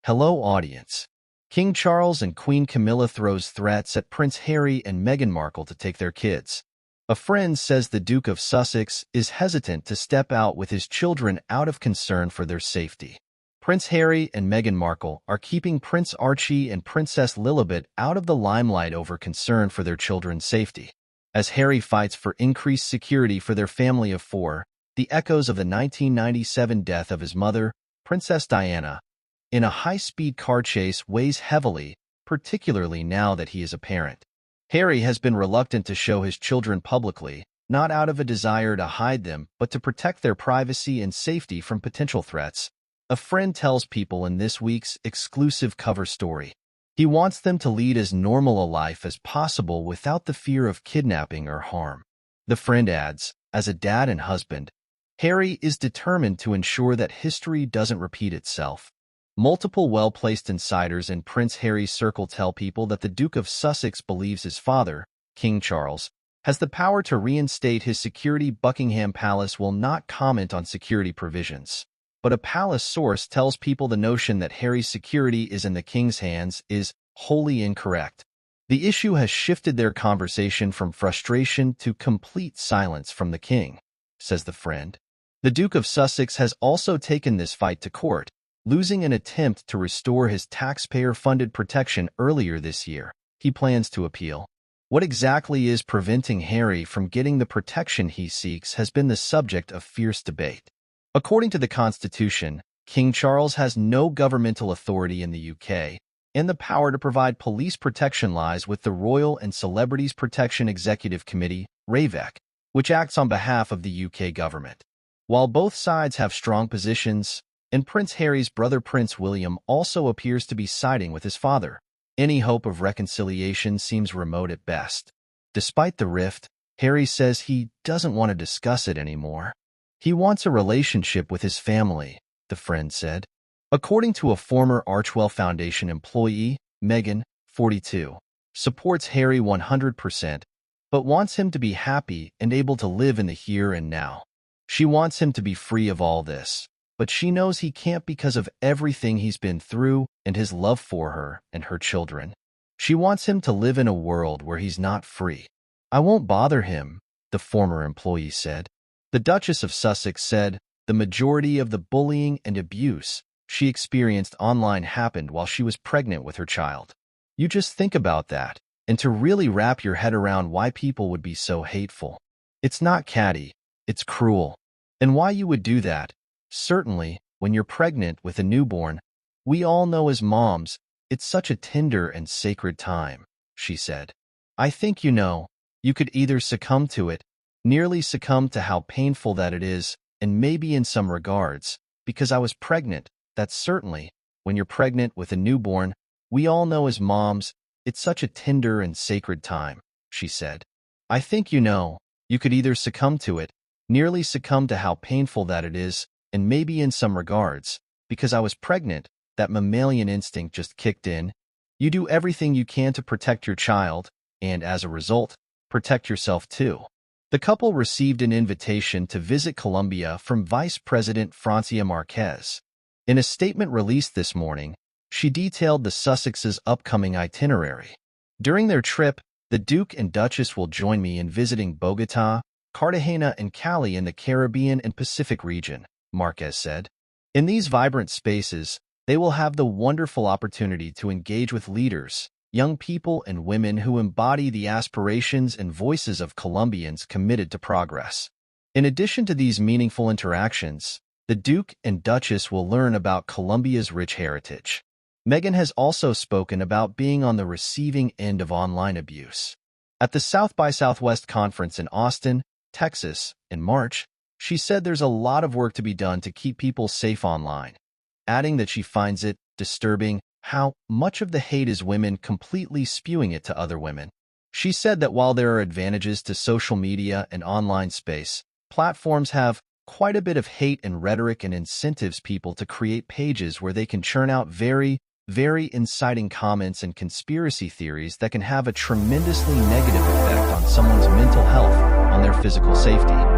Hello, audience. King Charles and Queen Camilla throws threats at Prince Harry and Meghan Markle to take their kids. A friend says the Duke of Sussex is hesitant to step out with his children out of concern for their safety. Prince Harry and Meghan Markle are keeping Prince Archie and Princess Lilibet out of the limelight over concern for their children's safety. As Harry fights for increased security for their family of four, the echoes of the 1997 death of his mother, Princess Diana, in a high-speed car chase weighs heavily, particularly now that he is a parent. Harry has been reluctant to show his children publicly, not out of a desire to hide them, but to protect their privacy and safety from potential threats. A friend tells people in this week's exclusive cover story. He wants them to lead as normal a life as possible without the fear of kidnapping or harm. The friend adds, as a dad and husband, Harry is determined to ensure that history doesn't repeat itself. Multiple well-placed insiders in Prince Harry's circle tell people that the Duke of Sussex believes his father, King Charles, has the power to reinstate his security. Buckingham Palace will not comment on security provisions, but a palace source tells people the notion that Harry's security is in the king's hands is wholly incorrect. The issue has shifted their conversation from frustration to complete silence from the king, says the friend. The Duke of Sussex has also taken this fight to court, losing an attempt to restore his taxpayer-funded protection earlier this year. He plans to appeal. What exactly is preventing Harry from getting the protection he seeks has been the subject of fierce debate. According to the Constitution, King Charles has no governmental authority in the UK, and the power to provide police protection lies with the Royal and Celebrities Protection Executive Committee, RAVEC, which acts on behalf of the UK government. While both sides have strong positions, and Prince Harry's brother Prince William also appears to be siding with his father, any hope of reconciliation seems remote at best. Despite the rift, Harry says he doesn't want to discuss it anymore. He wants a relationship with his family, the friend said. According to a former Archewell Foundation employee, Meghan, 42, supports Harry 100%, but wants him to be happy and able to live in the here and now. She wants him to be free of all this, but she knows he can't because of everything he's been through and his love for her and her children. She wants him to live in a world where he's not free. I won't bother him, the former employee said. The Duchess of Sussex said the majority of the bullying and abuse she experienced online happened while she was pregnant with her child. You just think about that, and to really wrap your head around why people would be so hateful. It's not catty, it's cruel. And why you would do that? Certainly, when you're pregnant with a newborn, we all know as moms, it's such a tender and sacred time, she said. I think you could either succumb to it, nearly succumb to how painful that it is, and maybe in some regards, because I was pregnant, that's certainly, when you're pregnant with a newborn, we all know as moms, it's such a tender and sacred time, she said. I think you could either succumb to it, nearly succumb to how painful that it is, and maybe in some regards, because I was pregnant, that mammalian instinct just kicked in. You do everything you can to protect your child, and as a result, protect yourself too. The couple received an invitation to visit Colombia from Vice President Francia Marquez. In a statement released this morning, she detailed the Sussexes' upcoming itinerary. During their trip, the Duke and Duchess will join me in visiting Bogotá, Cartagena, and Cali in the Caribbean and Pacific region, Marquez said. In these vibrant spaces, they will have the wonderful opportunity to engage with leaders, young people and women who embody the aspirations and voices of Colombians committed to progress. In addition to these meaningful interactions, the Duke and Duchess will learn about Colombia's rich heritage. Meghan has also spoken about being on the receiving end of online abuse. At the South by Southwest conference in Austin, Texas, in March, she said there's a lot of work to be done to keep people safe online, adding that she finds it disturbing how much of the hate is women completely spewing it to other women. She said that while there are advantages to social media and online space, platforms have quite a bit of hate and rhetoric and incentives people to create pages where they can churn out very inciting comments and conspiracy theories that can have a tremendously negative effect on someone's mental health, on their physical safety.